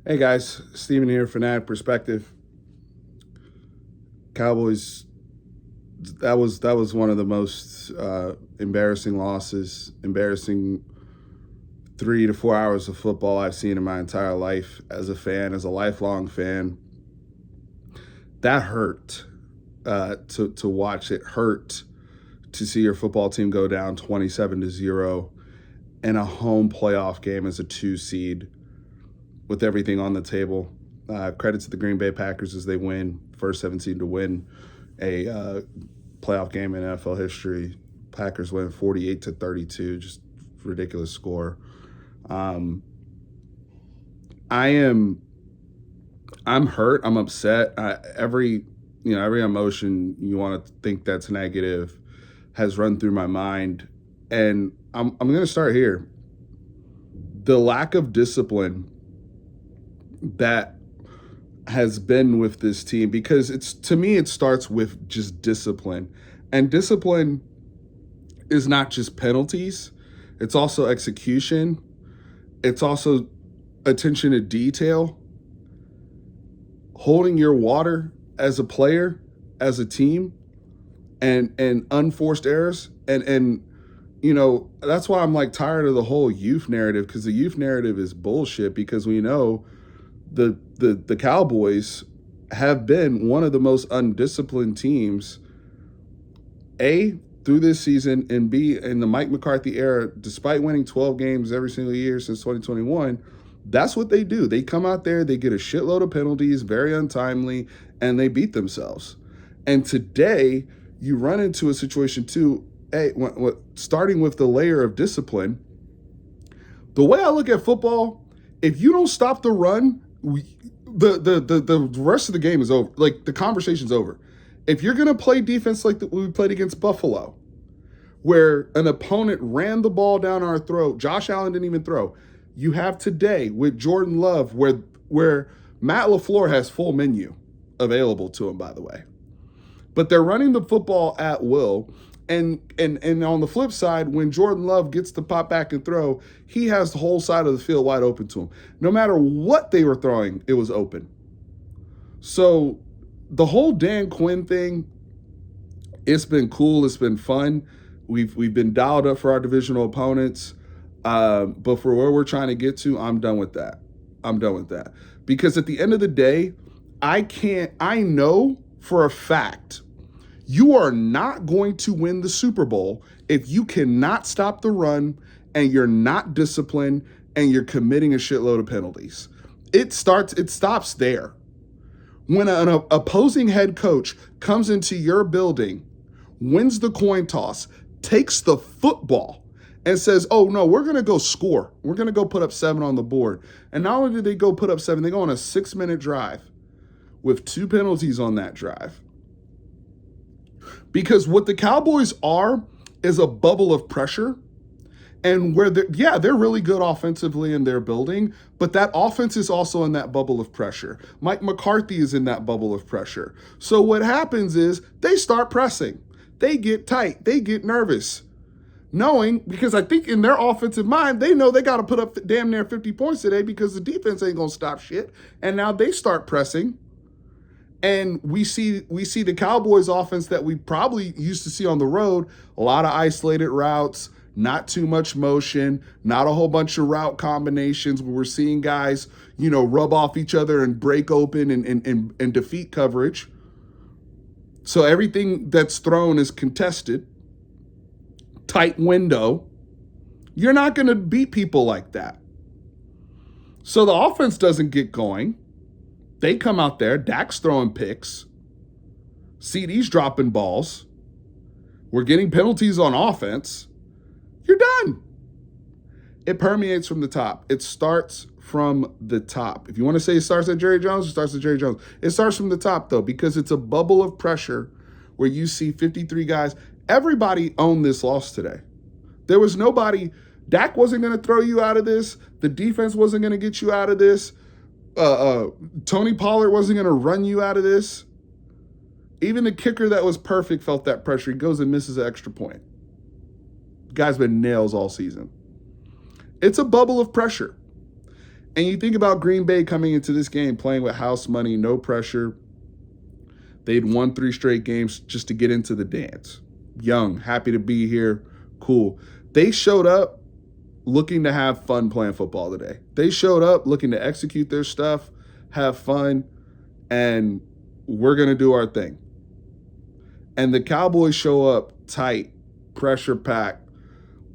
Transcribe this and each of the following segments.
Hey guys, Steven here, Fanatic Perspective. Cowboys. That was one of the most embarrassing losses, embarrassing 3 to 4 hours of football I've seen in my entire life as a fan, as a lifelong fan. That hurt to watch. It hurt to see your football team go down 27-0 in a home playoff game as a 2 seed with everything on the table. Credit to the Green Bay Packers as they win, first 17 to win a playoff game in NFL history. Packers win 48-32, just ridiculous score. I'm hurt. I'm upset. Every emotion you want to think that's negative has run through my mind, and I'm going to start here. The lack of discipline that has been with this team, because to me it starts with just discipline, and discipline is not just penalties, it's also execution, it's also attention to detail, holding your water as a player, as a team, and unforced errors, and that's why I'm like tired of the whole youth narrative, because the youth narrative is bullshit, because we know the Cowboys have been one of the most undisciplined teams, A, through this season, and B, in the Mike McCarthy era. Despite winning 12 games every single year since 2021, that's what they do. They come out there, they get a shitload of penalties, very untimely, and they beat themselves. And today, you run into a situation too, starting with the layer of discipline. The way I look at football, if you don't stop the run, the rest of the game is over. Like, the conversation's over. If you're going to play defense like we played against Buffalo, where an opponent ran the ball down our throat, Josh Allen didn't even throw. You have today with Jordan Love, where Matt LaFleur has full menu available to him, by the way. But they're running the football at will. And on the flip side, when Jordan Love gets to pop back and throw, he has the whole side of the field wide open to him. No matter what they were throwing, it was open. So the whole Dan Quinn thing, it's been cool. It's been fun. We've been dialed up for our divisional opponents. But for where we're trying to get to, I'm done with that. Because at the end of the day, I know for a fact you are not going to win the Super Bowl if you cannot stop the run, and you're not disciplined, and you're committing a shitload of penalties. It stops there. When an opposing head coach comes into your building, wins the coin toss, takes the football, and says, oh no, we're going to go score. We're going to go put up 7 on the board. And not only did they go put up 7, they go on a 6-minute drive with 2 penalties on that drive. Because what the Cowboys are is a bubble of pressure, and where they're really good offensively in their building, but that offense is also in that bubble of pressure. Mike McCarthy is in that bubble of pressure. So what happens is they start pressing. They get tight. They get nervous. Because I think in their offensive mind, they know they got to put up damn near 50 points today because the defense ain't going to stop shit. And now they start pressing. And we see the Cowboys offense that we probably used to see on the road, a lot of isolated routes, not too much motion, not a whole bunch of route combinations where we're seeing guys, rub off each other and break open and defeat coverage. So everything that's thrown is contested, tight window. You're not going to beat people like that. So the offense doesn't get going. They come out there, Dak's throwing picks, CD's dropping balls, we're getting penalties on offense. You're done. It permeates from the top. It starts from the top. If you want to say it starts at Jerry Jones, it starts at Jerry Jones. It starts from the top, though, because it's a bubble of pressure where you see 53 guys. Everybody owned this loss today. There was nobody. Dak wasn't going to throw you out of this. The defense wasn't going to get you out of this. Tony Pollard wasn't going to run you out of this. Even the kicker that was perfect felt that pressure. He goes and misses an extra point. Guy's been nails all season. It's a bubble of pressure. And you think about Green Bay coming into this game, playing with house money, no pressure. They'd won 3 straight games just to get into the dance. Young, happy to be here, cool. They showed up looking to have fun playing football today. They showed up looking to execute their stuff, have fun, and we're going to do our thing. And the Cowboys show up tight, pressure packed,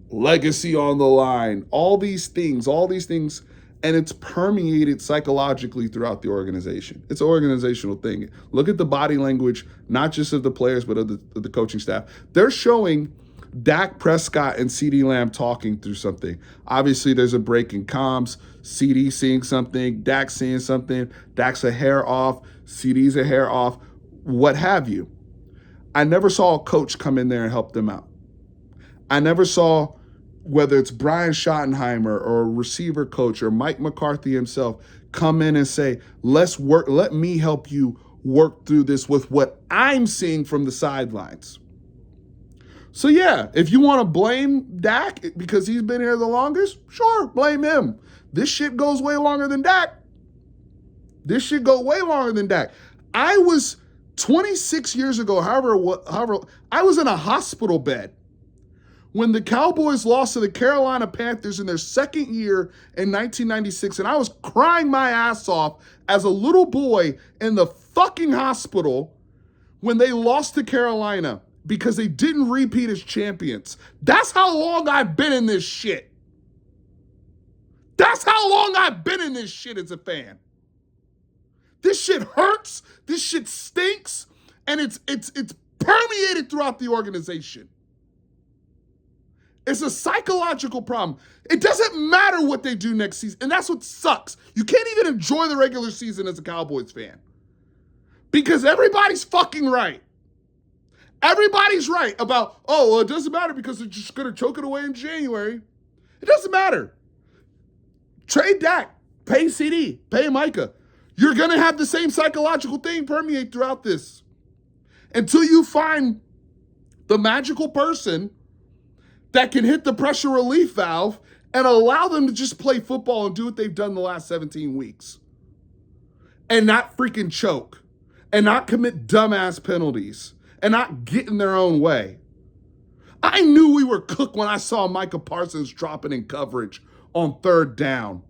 legacy on the line, all these things, and it's permeated psychologically throughout the organization. It's an organizational thing. Look at the body language, not just of the players, but of the coaching staff. They're showing Dak Prescott and CeeDee Lamb talking through something. Obviously, there's a break in comms. CeeDee seeing something, Dak seeing something. Dak's a hair off, CeeDee's a hair off, what have you. I never saw a coach come in there and help them out. I never saw, whether it's Brian Schottenheimer or a receiver coach or Mike McCarthy himself, come in and say, let's work, let me help you work through this with what I'm seeing from the sidelines. So yeah, if you want to blame Dak because he's been here the longest, sure, blame him. This shit goes way longer than Dak. This shit go way longer than Dak. I was 26 years ago, however, I was in a hospital bed when the Cowboys lost to the Carolina Panthers in their second year in 1996, and I was crying my ass off as a little boy in the fucking hospital when they lost to Carolina because they didn't repeat as champions. That's how long I've been in this shit. That's how long I've been in this shit as a fan. This shit hurts, this shit stinks, and it's permeated throughout the organization. It's a psychological problem. It doesn't matter what they do next season, and that's what sucks. You can't even enjoy the regular season as a Cowboys fan because everybody's fucking right. Everybody's right about, oh, well, it doesn't matter because they're just going to choke it away in January. It doesn't matter. Trade Dak, pay CD, pay Micah. You're going to have the same psychological thing permeate throughout this until you find the magical person that can hit the pressure relief valve and allow them to just play football and do what they've done the last 17 weeks and not freaking choke and not commit dumbass penalties and not get in their own way. I knew we were cooked when I saw Micah Parsons dropping in coverage on 3rd down.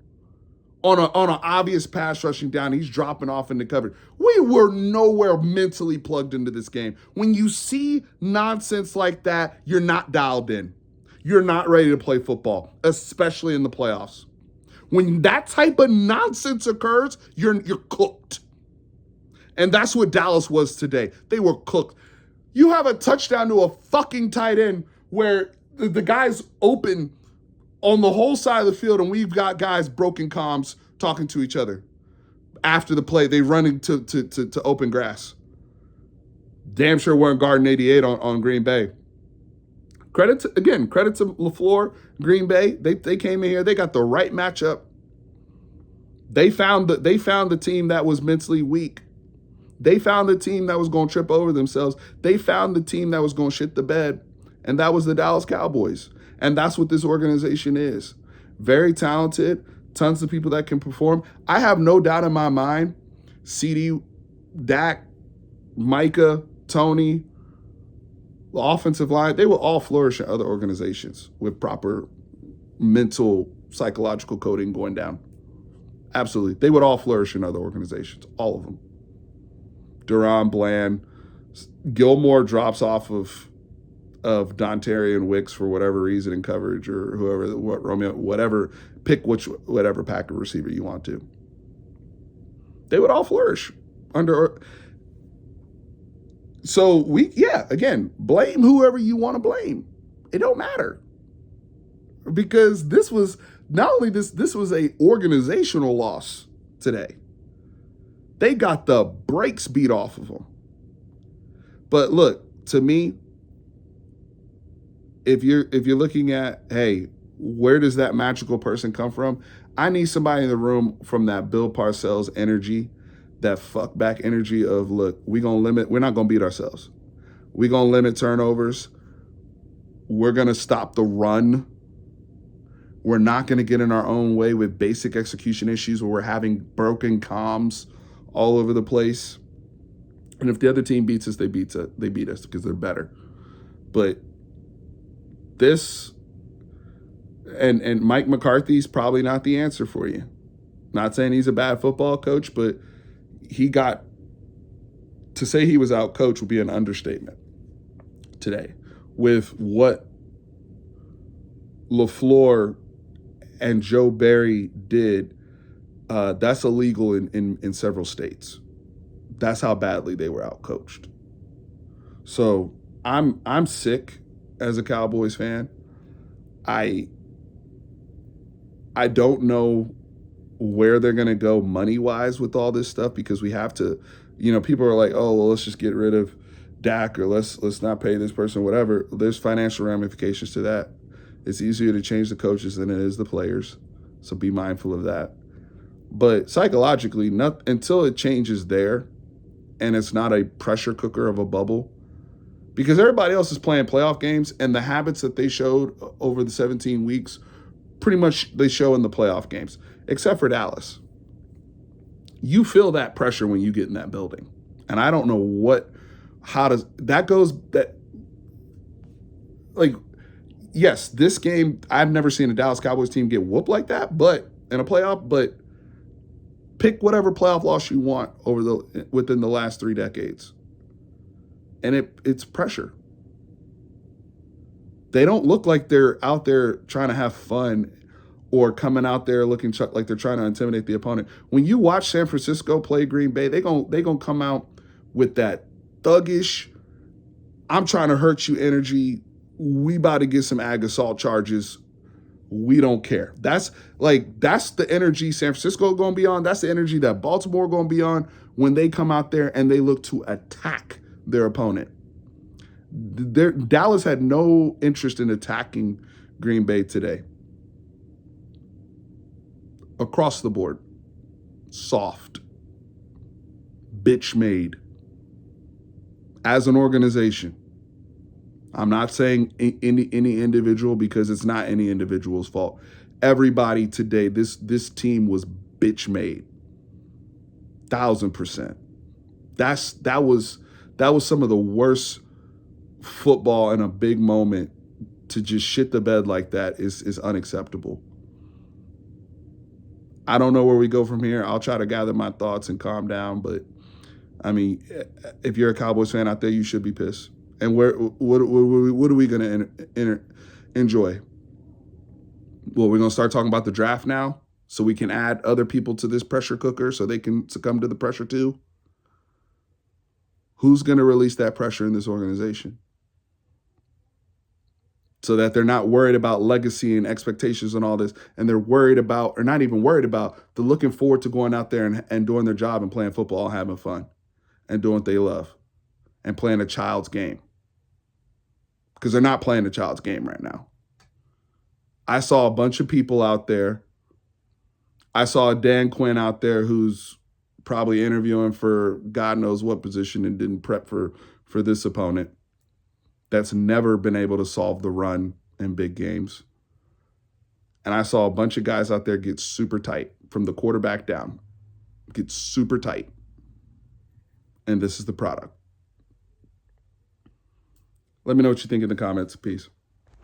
On an obvious pass rushing down, he's dropping off into coverage. We were nowhere mentally plugged into this game. When you see nonsense like that, you're not dialed in. You're not ready to play football, especially in the playoffs. When that type of nonsense occurs, you're cooked. And that's what Dallas was today. They were cooked. You have a touchdown to a fucking tight end where the guy's open on the whole side of the field, and we've got guys broken comms talking to each other. After the play, they run into open grass. Damn sure weren't guarding 88 on Green Bay. Credit to LaFleur, Green Bay. They came in here. They got the right matchup. They found the team that was mentally weak. They found the team that was going to trip over themselves. They found the team that was going to shit the bed, and that was the Dallas Cowboys. And that's what this organization is. Very talented, tons of people that can perform. I have no doubt in my mind, CeeDee, Dak, Micah, Tony, the offensive line, they will all flourish in other organizations with proper mental, psychological coding going down. Absolutely. They would all flourish in other organizations, all of them. Duran, Bland, Gilmore drops off of Dontari and Wicks for whatever reason in coverage or whoever, Romeo, whatever, pick whatever Packer receiver you want to. They would all flourish under. So again, blame whoever you want to blame. It don't matter. Because this was a organizational loss today. They got the brakes beat off of them. But look, to me, if you're looking at, hey, where does that magical person come from? I need somebody in the room from that Bill Parcells energy, that fuck back energy of, look, we're not gonna beat ourselves. We're gonna limit turnovers. We're gonna stop the run. We're not going to get in our own way with basic execution issues where we're having broken comms all over the place. And if the other team beats us, they beat us because they're better. But this and Mike McCarthy's probably not the answer for you. Not saying he's a bad football coach, but to say he was out coached would be an understatement today. With what LaFleur and Joe Barry did, that's illegal in several states. That's how badly they were out coached. So I'm sick as a Cowboys fan. I don't know where they're going to go money-wise with all this stuff, because we have to, people are like, oh, well, let's just get rid of Dak, or let's not pay this person, whatever. There's financial ramifications to that. It's easier to change the coaches than it is the players. So be mindful of that. But psychologically, until it changes there and it's not a pressure cooker of a bubble, because everybody else is playing playoff games, and the habits that they showed over the 17 weeks, pretty much they show in the playoff games, except for Dallas. You feel that pressure when you get in that building. And I don't know how does that goes, yes, this game, I've never seen a Dallas Cowboys team get whooped like that, but in a playoff, but pick whatever playoff loss you want within the last 3 decades. And it's pressure. They don't look like they're out there trying to have fun or coming out there looking like they're trying to intimidate the opponent. When you watch San Francisco play Green Bay, they gonna come out with that thuggish, I'm trying to hurt you energy. We about to get some ag assault charges. We don't care. That's the energy San Francisco gonna be on. That's the energy that Baltimore gonna be on when they come out there and they look to attack their opponent. Dallas had no interest in attacking Green Bay today. Across the board. Soft. Bitch made. As an organization. I'm not saying any individual, because it's not any individual's fault. Everybody today, this team was bitch made. 1,000%. That was some of the worst football in a big moment. To just shit the bed like that is unacceptable. I don't know where we go from here. I'll try to gather my thoughts and calm down. But, I mean, if you're a Cowboys fan out there, you should be pissed. And what are we going to enjoy? Well, we're going to start talking about the draft now so we can add other people to this pressure cooker so they can succumb to the pressure too. Who's going to release that pressure in this organization? So that they're not worried about legacy and expectations and all this. And they're worried about, or not even worried about, they're looking forward to going out there and doing their job and playing football and having fun and doing what they love and playing a child's game. Because they're not playing a child's game right now. I saw a bunch of people out there. I saw Dan Quinn out there who's probably interviewing for God knows what position and didn't prep for this opponent. That's never been able to solve the run in big games. And I saw a bunch of guys out there get super tight from the quarterback down. Get super tight. And this is the product. Let me know what you think in the comments. Peace.